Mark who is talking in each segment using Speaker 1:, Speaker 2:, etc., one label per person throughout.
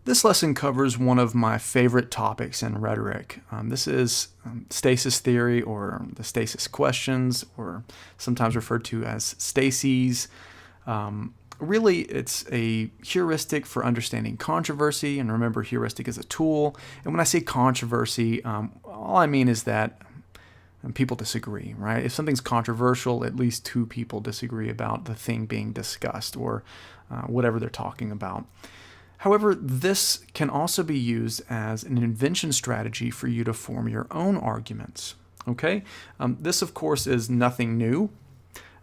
Speaker 1: This lesson covers one of my favorite topics in rhetoric. This is stasis theory, or the stasis questions, or sometimes referred to as stases. Really, it's a heuristic for understanding controversy, and remember, heuristic is a tool. And when I say controversy, all I mean is that people disagree, right? If something's controversial, at least two people disagree about the thing being discussed, or whatever they're talking about. However, this can also be used as an invention strategy for you to form your own arguments. Okay? This, of course, is nothing new.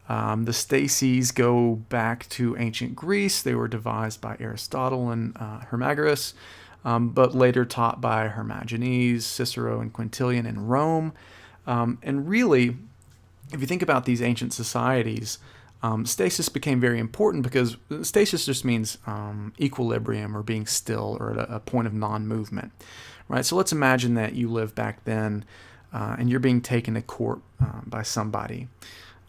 Speaker 1: The stases go back to ancient Greece. They were devised by Aristotle and Hermagoras, but later taught by Hermogenes, Cicero, and Quintilian in Rome. And really, if you think about these ancient societies, stasis became very important because stasis just means equilibrium, or being still, or at a point of non-movement, right? So let's imagine that you live back then and you're being taken to court by somebody.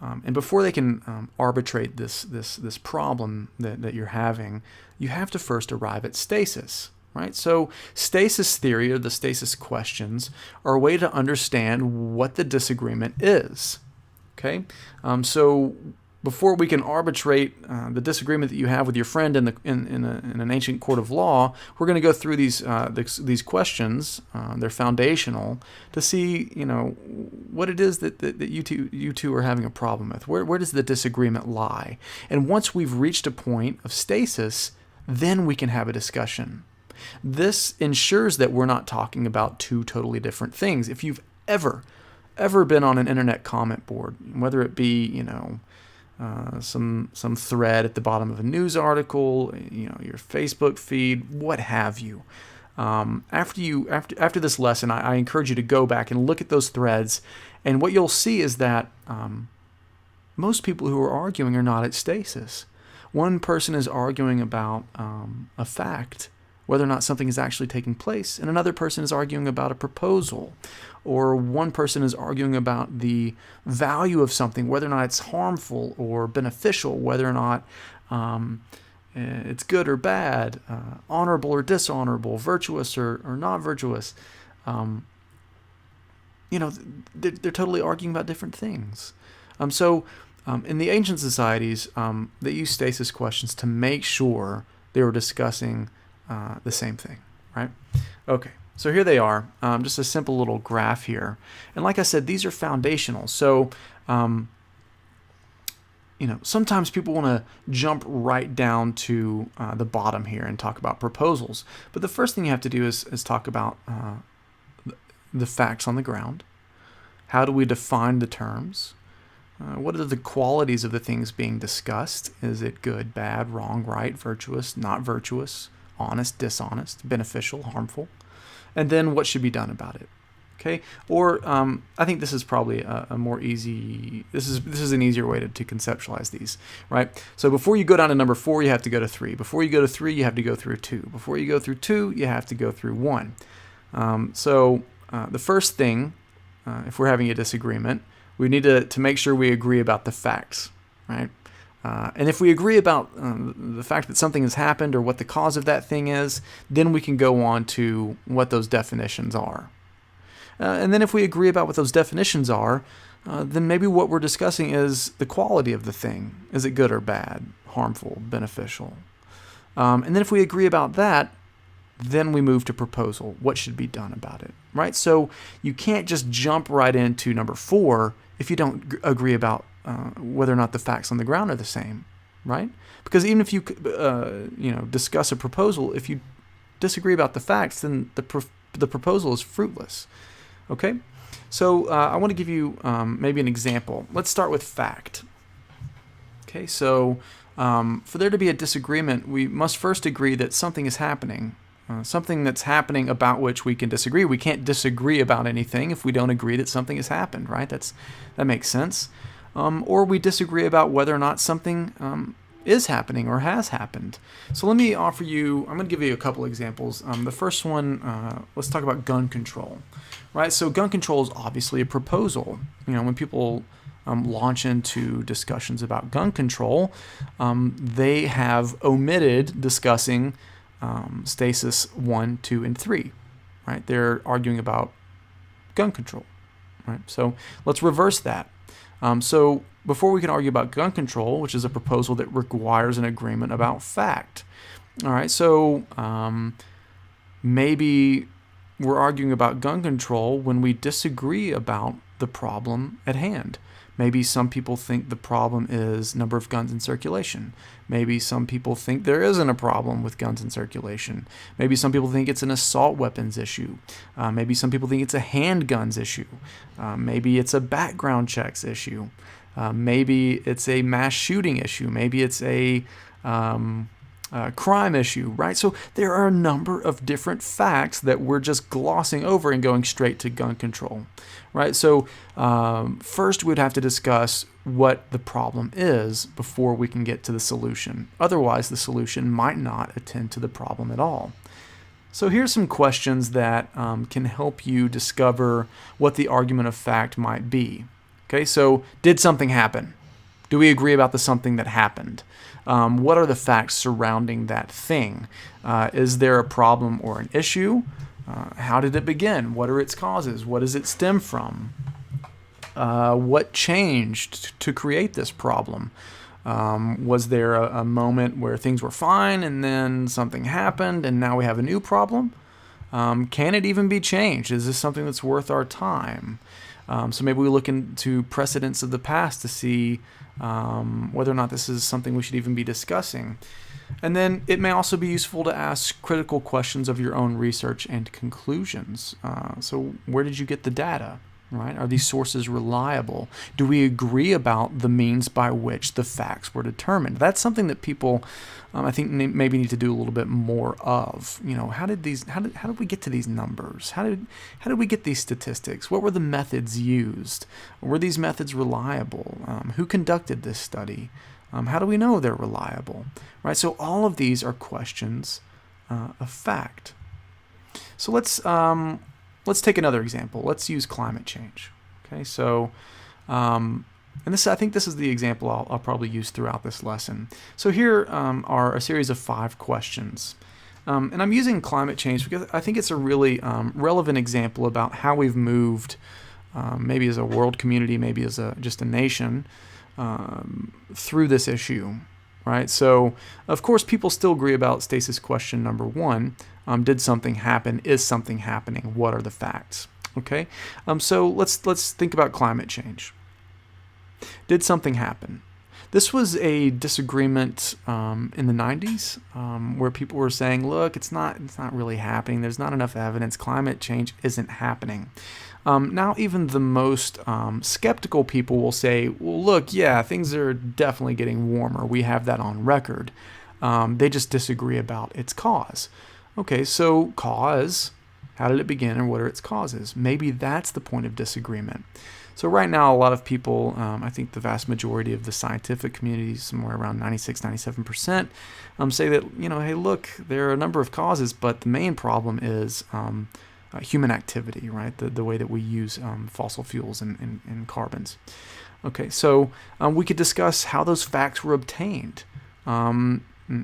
Speaker 1: And before they can arbitrate this problem that you're having, you have to first arrive at stasis, right? So stasis theory, or the stasis questions, are a way to understand what the disagreement is, okay? So before we can arbitrate the disagreement that you have with your friend in an ancient court of law, we're going to go through these questions. They're foundational to see, what it is that you two are having a problem with. Where does the disagreement lie? And once we've reached a point of stasis, then we can have a discussion. This ensures that we're not talking about two totally different things. If you've ever been on an internet comment board, whether it be, some thread at the bottom of a news article, your Facebook feed, what have you. After this lesson, I encourage you to go back and look at those threads, and what you'll see is that most people who are arguing are not at stasis. One person is arguing about a fact, whether or not something is actually taking place, and another person is arguing about a proposal, or one person is arguing about the value of something, whether or not it's harmful or beneficial, whether or not it's good or bad, honorable or dishonorable, virtuous or not virtuous. They're totally arguing about different things. So in the ancient societies, they used stasis questions to make sure they were discussing the same thing, right? Okay, so here they are, just a simple little graph here. And like I said, these are foundational. So, sometimes people want to jump right down to the bottom here and talk about proposals. But the first thing you have to do is talk about the facts on the ground. How do we define the terms? What are the qualities of the things being discussed? Is it good, bad, wrong, right, virtuous, not virtuous? Honest, dishonest, beneficial, harmful, and then what should be done about it. Okay, or I think this is probably a more easy. This is an easier way to conceptualize these, right? So before you go down to number 4, you have to go to 3. Before you go to 3, you have to go through 2. Before you go through 2, you have to go through 1. So the first thing, if we're having a disagreement, we need to make sure we agree about the facts, right? And if we agree about the fact that something has happened or what the cause of that thing is, then we can go on to what those definitions are. And then if we agree about what those definitions are, then maybe what we're discussing is the quality of the thing. Is it good or bad, harmful, beneficial? And then if we agree about that, then we move to proposal. What should be done about it, right? So you can't just jump right into number 4 if you don't agree about whether or not the facts on the ground are the same, right? Because even if you discuss a proposal, if you disagree about the facts, then the proposal is fruitless. Okay, so I want to give you maybe an example. Let's start with fact. Okay, so for there to be a disagreement, we must first agree that something is happening. Something that's happening about which we can disagree. We can't disagree about anything if we don't agree that something has happened, right? That makes sense. Or we disagree about whether or not something is happening or has happened. So let me offer you, I'm going to give you a couple examples. The first one, let's talk about gun control, right? So gun control is obviously a proposal. When people launch into discussions about gun control, they have omitted discussing Stasis 1, 2, and 3, right? They're arguing about gun control, right? So let's reverse that. So before we can argue about gun control, which is a proposal that requires an agreement about fact, all right, so maybe we're arguing about gun control when we disagree about the problem at hand. Maybe some people think the problem is number of guns in circulation. Maybe some people think there isn't a problem with guns in circulation. Maybe some people think it's an assault weapons issue. Maybe some people think it's a handguns issue. Maybe it's a background checks issue. Maybe it's a mass shooting issue. Maybe it's a crime issue, right? So there are a number of different facts that we're just glossing over and going straight to gun control, right? So first we'd have to discuss what the problem is before we can get to the solution. Otherwise, the solution might not attend to the problem at all. So here's some questions that can help you discover what the argument of fact might be. Okay, so did something happen? Do we agree about the something that happened? What are the facts surrounding that thing? Is there a problem or an issue? How did it begin? What are its causes? What does it stem from? What changed to create this problem? Was there a moment where things were fine and then something happened and now we have a new problem? Can it even be changed? Is this something that's worth our time? So maybe we look into precedents of the past to see whether or not this is something we should even be discussing. And then it may also be useful to ask critical questions of your own research and conclusions. So where did you get the data? Right? Are these sources reliable? Do we agree about the means by which the facts were determined? That's something that people, I think, maybe need to do a little bit more of. You know, how did we get to these numbers? How did we get these statistics? What were the methods used? Were these methods reliable? Who conducted this study? How do we know they're reliable? Right? So all of these are questions of fact. So let's take another example. Let's use climate change. Okay, so, and I think this is the example I'll probably use throughout this lesson. So here are a series of 5 questions. And I'm using climate change because I think it's a really relevant example about how we've moved, maybe as a world community, maybe as just a nation, through this issue. Right? So, of course, people still agree about stasis question number 1. Did something happen? Is something happening? What are the facts? Okay? So let's think about climate change. Did something happen? This was a disagreement in the 90s where people were saying, look, it's not really happening. There's not enough evidence. Climate change isn't happening. Now, even the most skeptical people will say, well, look, yeah, things are definitely getting warmer. We have that on record. They just disagree about its cause. Okay, so cause, how did it begin and what are its causes? Maybe that's the point of disagreement. So right now, a lot of people, I think the vast majority of the scientific community, somewhere around 96, 97%, say that, hey, look, there are a number of causes, but the main problem is human activity, right? The way that we use fossil fuels and carbons. Okay, so we could discuss how those facts were obtained.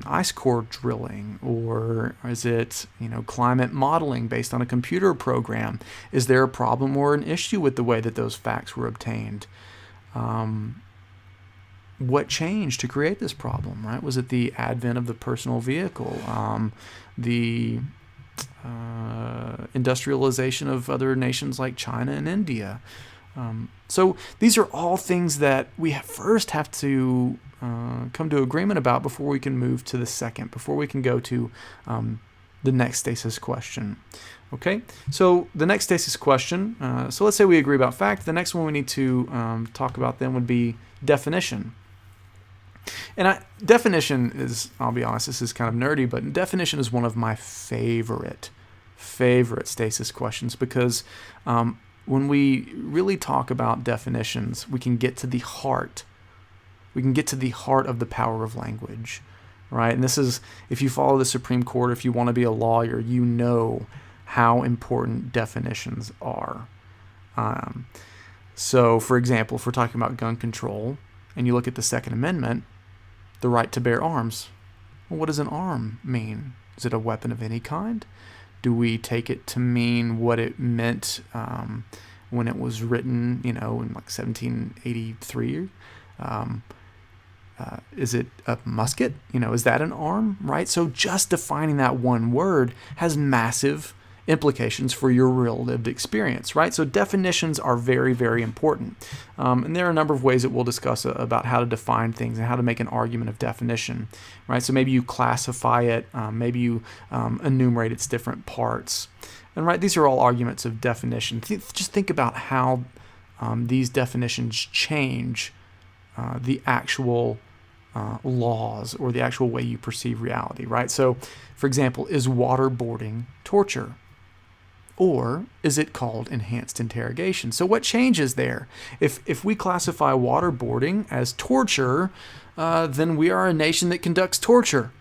Speaker 1: Ice core drilling, or is it climate modeling based on a computer program? Is there a problem or an issue with the way that those facts were obtained? What changed to create this problem, right? Was it the advent of the personal vehicle, the industrialization of other nations like China and India? So these are all things that we first have to come to agreement about before we can move to the second, before we can go to the next stasis question. Okay, so the next stasis question, so let's say we agree about fact. The next one we need to talk about then would be definition. And definition is, I'll be honest, this is kind of nerdy, but definition is one of my favorite stasis questions because when we really talk about definitions, we can get to the heart. We can get to the heart of the power of language, right? And this is, if you follow the Supreme Court, if you want to be a lawyer, you know how important definitions are. So, for example, if we're talking about gun control, and you look at the Second Amendment, the right to bear arms. Well, what does an arm mean? Is it a weapon of any kind? Do we take it to mean what it meant when it was written, in like 1783? Is it a musket? Is that an arm, right? So just defining that one word has massive implications for your real lived experience, right? So definitions are very, very important. And there are a number of ways that we'll discuss about how to define things and how to make an argument of definition, right? So maybe you classify it, maybe you enumerate its different parts. And right, these are all arguments of definition. Just think about how these definitions change the actual laws or the actual way you perceive reality, right? So, for example, is waterboarding torture? Or is it called enhanced interrogation? So what changes there? If we classify waterboarding as torture, then we are a nation that conducts torture.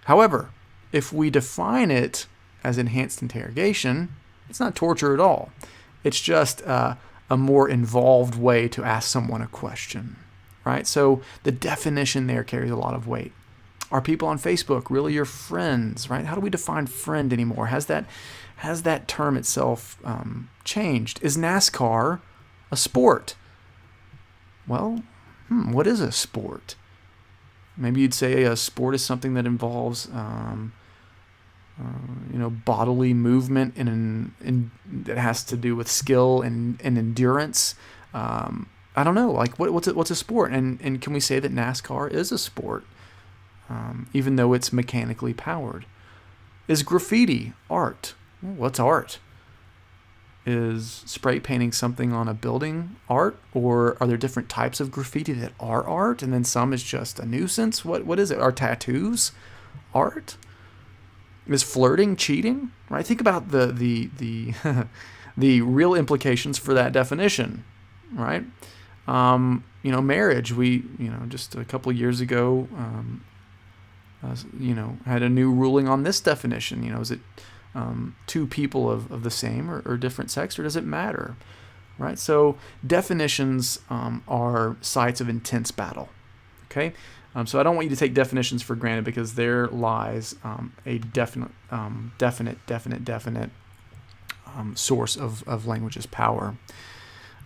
Speaker 1: However, if we define it as enhanced interrogation, it's not torture at all. It's just a more involved way to ask someone a question, right? So the definition there carries a lot of weight. Are people on Facebook really your friends, right? How do we define friend anymore? Has that term itself changed? Is NASCAR a sport? Well, what is a sport? Maybe you'd say a sport is something that involves, bodily movement and that has to do with skill and endurance. I don't know. Like, what's a sport? And can we say that NASCAR is a sport? Even though it's mechanically powered. Is graffiti art? Well, what's art? Is spray painting something on a building art? Or are there different types of graffiti that are art and then some is just a nuisance? What is it? Are tattoos art? Is flirting cheating? Right? Think about the the real implications for that definition, right? Marriage. We, just a couple of years ago, had a new ruling on this definition. Is it two people of the same or different sex, or does it matter? Right? So definitions are sites of intense battle. Okay? So I don't want you to take definitions for granted because there lies a definite source of language's power.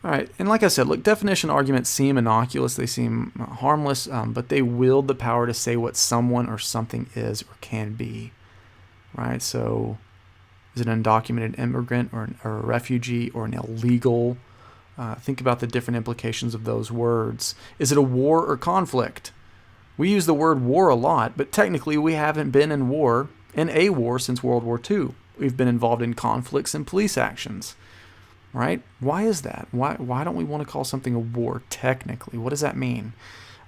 Speaker 1: All right, and like I said, look, definition arguments seem innocuous, they seem harmless, but they wield the power to say what someone or something is or can be, right? So is it an undocumented immigrant or a refugee or an illegal? Think about the different implications of those words. Is it a war or conflict? We use the word war a lot, but technically we haven't been in a war since World War II. We've been involved in conflicts and police actions. Right? Why is that? Why don't we want to call something a war technically? What does that mean?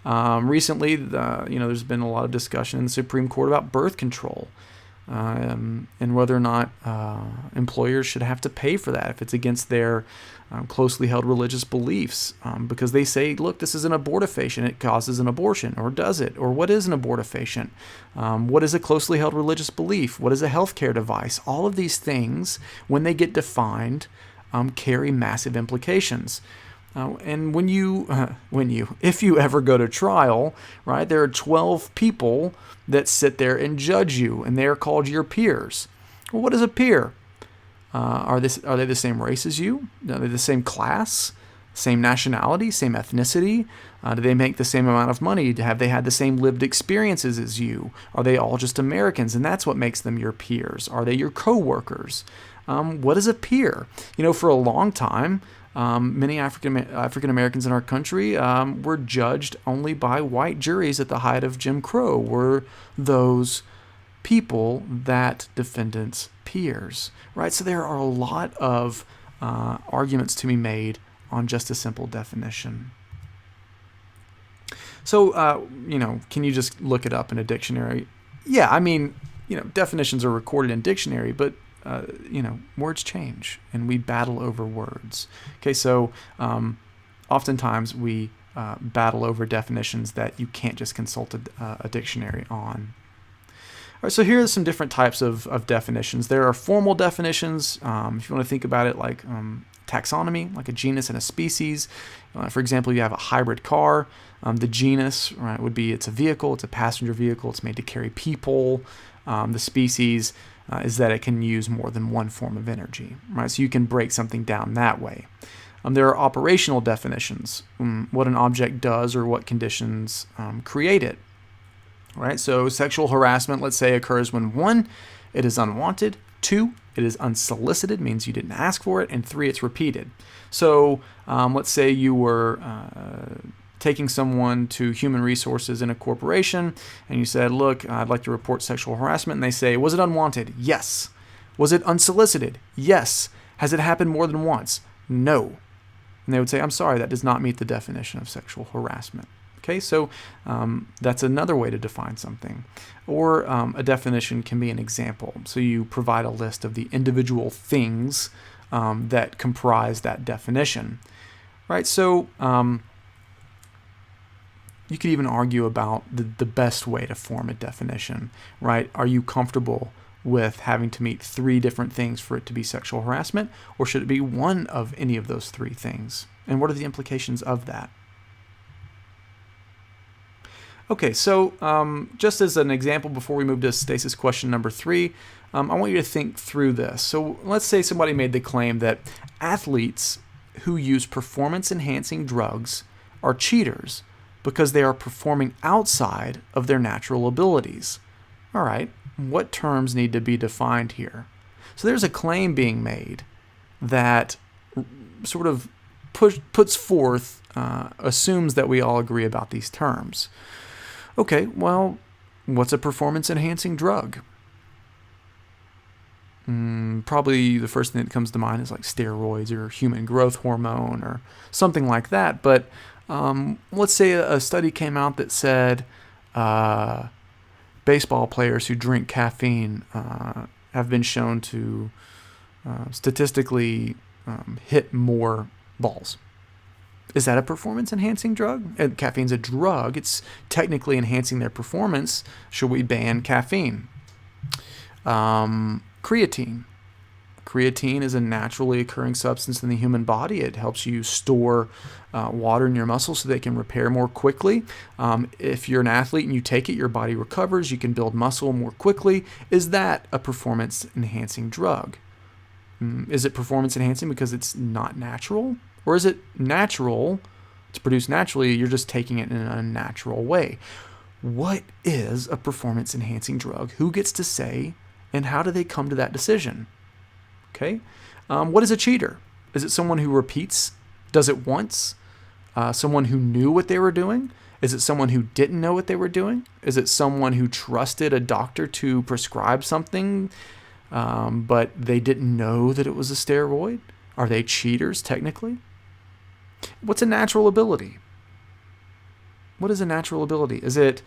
Speaker 1: Recently, there's been a lot of discussion in the Supreme Court about birth control and whether or not employers should have to pay for that if it's against their closely held religious beliefs, because they say, look, this is an abortifacient, it causes an abortion, or does it? Or what is an abortifacient? What is a closely held religious belief? What is a healthcare device? All of these things, when they get defined, carry massive implications. And if you ever go to trial, right, there are 12 people that sit there and judge you, and they are called your peers. Well, what is a peer? Are they the same race as you? Are they the same class, same nationality, same ethnicity? Do they make the same amount of money? Have they had the same lived experiences as you? Are they all just Americans, and that's what makes them your peers? Are they your co-workers? What is a peer? For a long time, many African Americans in our country were judged only by white juries at the height of Jim Crow. Were those people that defendants' peers, right? So there are a lot of arguments to be made on just a simple definition. So, can you just look it up in a dictionary? Yeah, I mean, definitions are recorded in dictionary, but words change and we battle over words. Okay, so oftentimes we battle over definitions that you can't just consult a dictionary on. right, so here are some different types of definitions. There are formal definitions, if you want to think about it like taxonomy, like a genus and a species. For example, you have a hybrid car. The genus, right, would be it's a vehicle, it's a passenger vehicle, it's made to carry people. The species is that it can use more than one form of energy, right? So you can break something down that way. There are operational definitions, what an object does or what conditions create it, right? So sexual harassment, let's say, occurs when 1, it is unwanted, 2, it is unsolicited, means you didn't ask for it, and 3, it's repeated. So let's say you were taking someone to human resources in a corporation, and you said, look, I'd like to report sexual harassment, and they say, was it unwanted? Yes. Was it unsolicited? Yes. Has it happened more than once? No. And they would say, I'm sorry, that does not meet the definition of sexual harassment. Okay, so that's another way to define something. Or a definition can be an example. So you provide a list of the individual things that comprise that definition. Right, so you could even argue about the best way to form a definition, right? Are you comfortable with having to meet 3 different things for it to be sexual harassment, or should it be one of any of those 3 things? And what are the implications of that? Okay, so just as an example before we move to stasis question number 3, I want you to think through this. So let's say somebody made the claim that athletes who use performance-enhancing drugs are cheaters because they are performing outside of their natural abilities. All right, what terms need to be defined here? So there's a claim being made that sort of puts forth, assumes that we all agree about these terms. Okay, well, what's a performance-enhancing drug? Probably the first thing that comes to mind is like steroids or human growth hormone or something like that. But let's say a study came out that said baseball players who drink caffeine have been shown to statistically hit more balls. Is that a performance-enhancing drug? And caffeine's a drug. It's technically enhancing their performance. Should we ban caffeine? Creatine. Creatine is a naturally occurring substance in the human body. It helps you store water in your muscles so they can repair more quickly. If you're an athlete and you take it, your body recovers. You can build muscle more quickly. Is that a performance-enhancing drug? Is it performance-enhancing because it's not natural? Or is it natural, it's produced naturally, you're just taking it in an unnatural way? What is a performance-enhancing drug? Who gets to say, and how do they come to that decision? Okay. What is a cheater? Is it someone who repeats, does it once? Someone who knew what they were doing? Is it someone who didn't know what they were doing? Is it someone who trusted a doctor to prescribe something, but they didn't know that it was a steroid? Are they cheaters technically? What's a natural ability? What is a natural ability? Is it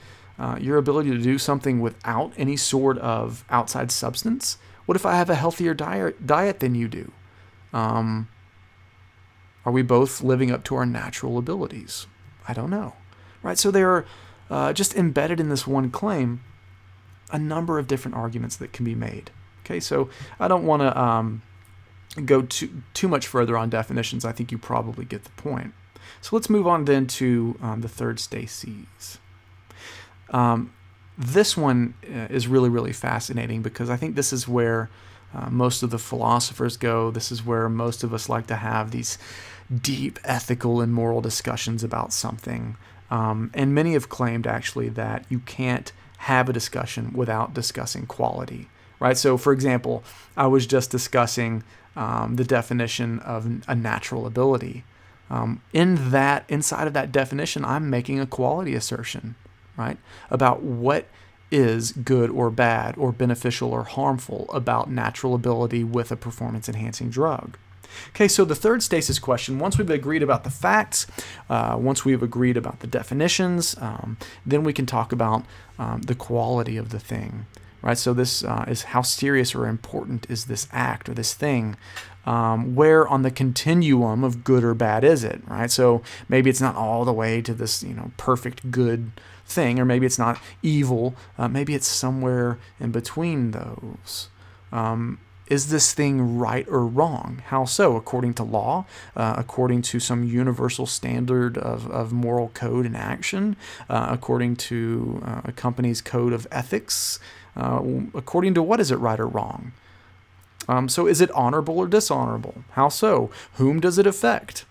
Speaker 1: your ability to do something without any sort of outside substance? What if I have a healthier diet than you do? Are we both living up to our natural abilities? I don't know. Right? So there are just embedded in this one claim a number of different arguments that can be made. Okay, so I don't want to go too much further on definitions. I think you probably get the point. So let's move on then to the third stasis. This one is really, really fascinating because I think this is where most of the philosophers go. This is where most of us like to have these deep ethical and moral discussions about something. And many have claimed actually that you can't have a discussion without discussing quality. Right? So for example, I was just discussing the definition of a natural ability. Inside of that definition, I'm making a quality assertion, right? About what is good or bad or beneficial or harmful about natural ability with a performance-enhancing drug. Okay, so the third stasis question, once we've agreed about the facts, once we've agreed about the definitions, then we can talk about the quality of the thing. Right, so this is how serious or important is this act or this thing? Where on the continuum of good or bad is it? Right, so maybe it's not all the way to this perfect good thing, or maybe it's not evil. Maybe it's somewhere in between those. Is this thing right or wrong? How so? According to law, according to some universal standard of moral code and action, according to a company's code of ethics, according to what is it right or wrong? So is it honorable or dishonorable? How so? Whom does it affect?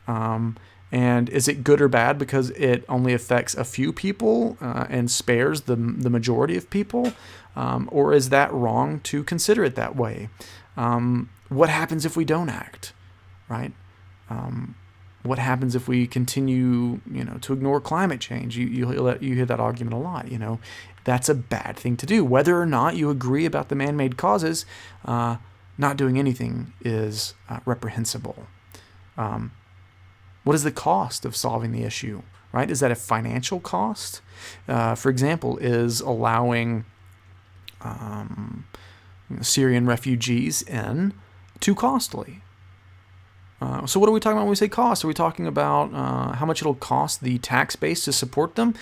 Speaker 1: And is it good or bad because it only affects a few people and spares the majority of people? Or is that wrong to consider it that way? What happens if we don't act, right? What happens if we continue, to ignore climate change? You hear that argument a lot. That's a bad thing to do. Whether or not you agree about the man-made causes, not doing anything is reprehensible. What is the cost of solving the issue, right? Is that a financial cost? For example, is allowing Syrian refugees in too costly? So what are we talking about when we say cost? Are we talking about how much it'll cost the tax base to support them?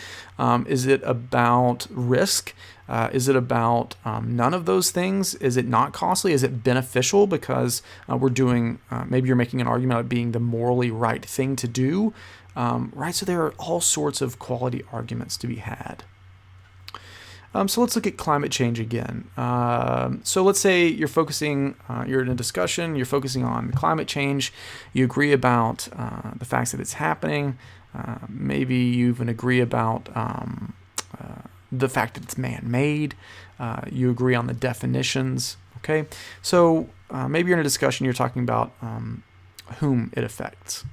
Speaker 1: Is it about risk? Is it about none of those things? Is it not costly? Is it beneficial because we're doing, maybe you're making an argument of being the morally right thing to do, right? So there are all sorts of quality arguments to be had. So let's look at climate change again. So let's say you're in a discussion, you're focusing on climate change, you agree about the facts that it's happening, maybe you even agree about the fact that it's man-made, you agree on the definitions, okay? So maybe you're in a discussion, you're talking about whom it affects.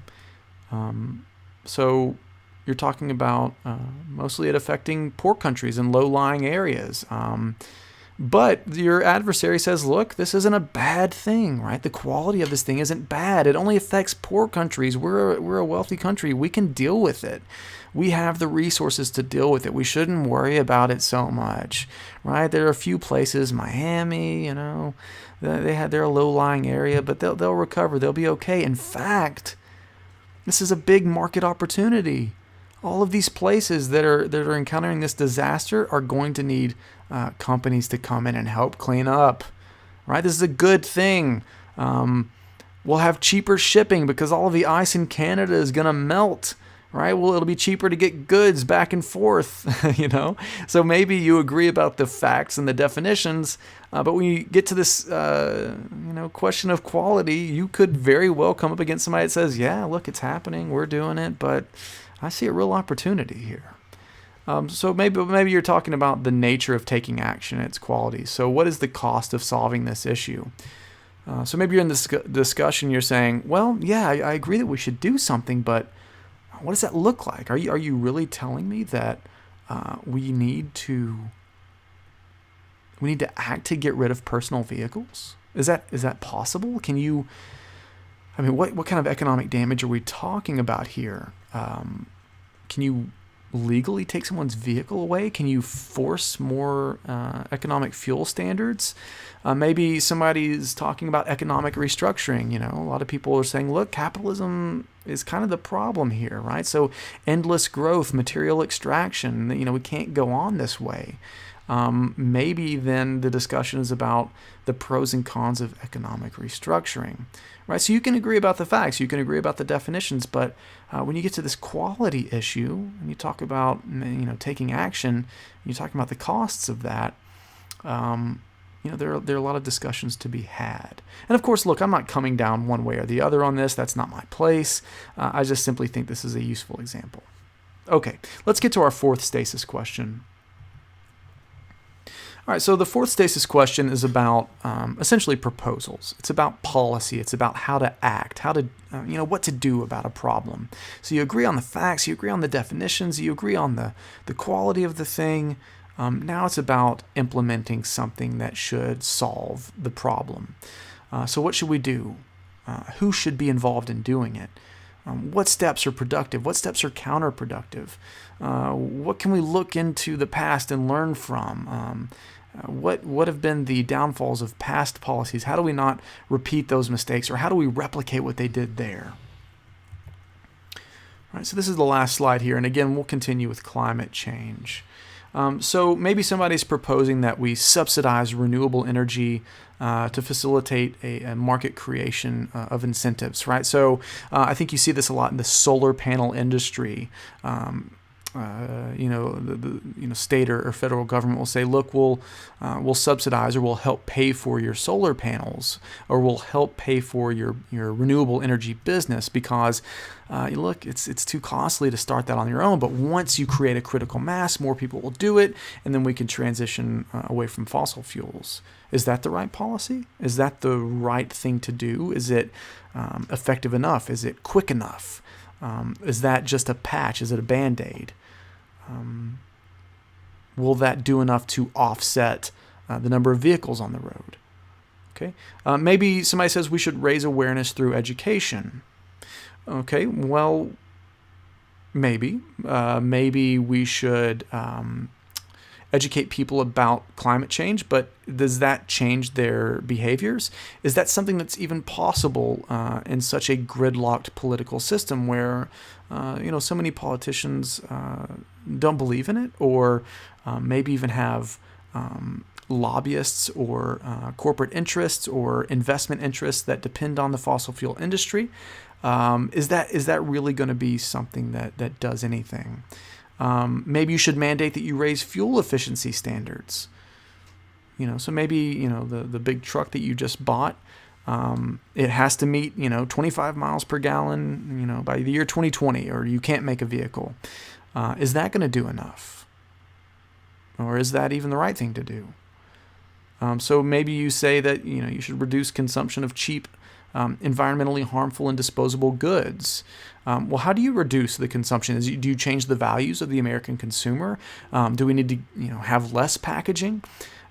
Speaker 1: So you're talking about mostly it affecting poor countries and low-lying areas. But your adversary says, look, this isn't a bad thing, right? The quality of this thing isn't bad. It only affects poor countries. We're a wealthy country. We can deal with it. We have the resources to deal with it. We shouldn't worry about it so much, right? There are a few places, Miami, they're a low-lying area, but they'll recover. They'll be okay. In fact, this is a big market opportunity. All of these places that are encountering this disaster are going to need companies to come in and help clean up, right? This is a good thing. We'll have cheaper shipping because all of the ice in Canada is going to melt, right? Well, it'll be cheaper to get goods back and forth, So maybe you agree about the facts and the definitions, but when you get to this, question of quality, you could very well come up against somebody that says, yeah, look, it's happening. We're doing it, but I see a real opportunity here. So maybe you're talking about the nature of taking action and its qualities. So what is the cost of solving this issue? So maybe you're in this discussion, you're saying, well, yeah, I agree that we should do something, but what does that look like? Are you really telling me that we need to act to get rid of personal vehicles? Is that possible? Can you? I mean, what kind of economic damage are we talking about here? Can you legally take someone's vehicle away? Can you force more economic fuel standards? Maybe somebody's talking about economic restructuring. A lot of people are saying, look, capitalism is kind of the problem here, right? So endless growth, material extraction, we can't go on this way. Maybe then the discussion is about the pros and cons of economic restructuring, right? So you can agree about the facts, you can agree about the definitions, but when you get to this quality issue, and you talk about taking action, you're talking about the costs of that. There are a lot of discussions to be had. And of course, look, I'm not coming down one way or the other on this. That's not my place. I just simply think this is a useful example. Okay, let's get to our fourth stasis question. All right, so the fourth stasis question is about essentially proposals. It's about policy. It's about how to act, what to do about a problem. So you agree on the facts, you agree on the definitions, you agree on the quality of the thing. Now it's about implementing something that should solve the problem. So what should we do? Who should be involved in doing it? What steps are productive? What steps are counterproductive? What can we look into the past and learn from? What have been the downfalls of past policies? How do we not repeat those mistakes, or how do we replicate what they did there? All right, so this is the last slide here, and again, we'll continue with climate change. So maybe somebody's proposing that we subsidize renewable energy to facilitate a market creation of incentives, right? So I think you see this a lot in the solar panel industry. The state or federal government will say, look, we'll subsidize or we'll help pay for your solar panels, or we'll help pay for your renewable energy business because look, it's too costly to start that on your own. But once you create a critical mass, more people will do it, and then we can transition away from fossil fuels. Is that the right policy? Is that the right thing to do? Is it effective enough? Is it quick enough? Is that just a patch? Is it a Band-Aid? Will that do enough to offset the number of vehicles on the road? Okay. Maybe somebody says we should raise awareness through education. Okay, well, maybe we should educate people about climate change, but does that change their behaviors? Is that something that's even possible in such a gridlocked political system where so many politicians don't believe in it, or maybe even have lobbyists or corporate interests or investment interests that depend on the fossil fuel industry? Is that really going to be something that does anything? Maybe you should mandate that you raise fuel efficiency standards. So maybe the big truck that you just bought, it has to meet 25 miles per gallon by the year 2020, or you can't make a vehicle. Is that going to do enough, or is that even the right thing to do? So maybe you say that you should reduce consumption of cheap, environmentally harmful and disposable goods. Well, how do you reduce the consumption? Do you change the values of the American consumer? Do we need to have less packaging?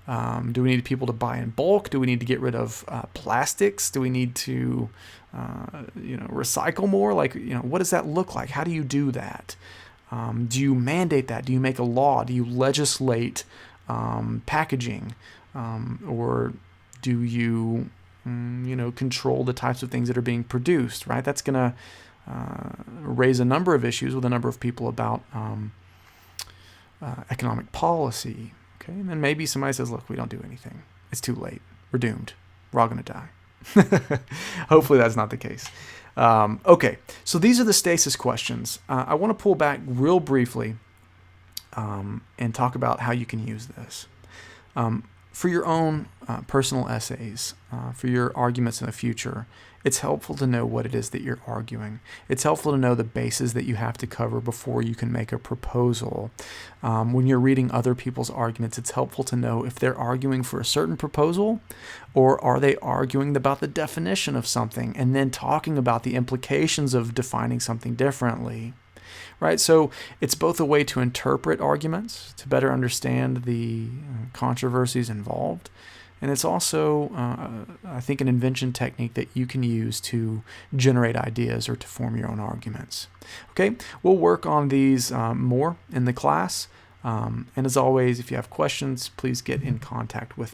Speaker 1: Do we need people to buy in bulk? Do we need to get rid of plastics? Do we need to recycle more? What does that look like? How do you do that? Do you mandate that? Do you make a law? Do you legislate packaging? Or do you control the types of things that are being produced, right? That's going to raise a number of issues with a number of people about economic policy. Okay, and then maybe somebody says, look, we don't do anything. It's too late. We're doomed. We're all going to die. Hopefully that's not the case. Okay, so these are the stasis questions. I want to pull back real briefly and talk about how you can use this. For your own personal essays, for your arguments in the future, it's helpful to know what it is that you're arguing. It's helpful to know the bases that you have to cover before you can make a proposal. When you're reading other people's arguments, it's helpful to know if they're arguing for a certain proposal, or are they arguing about the definition of something and then talking about the implications of defining something differently. Right, so it's both a way to interpret arguments, to better understand the controversies involved, and it's also, I think, an invention technique that you can use to generate ideas or to form your own arguments. Okay, we'll work on these more in the class, and as always, if you have questions, please get in contact with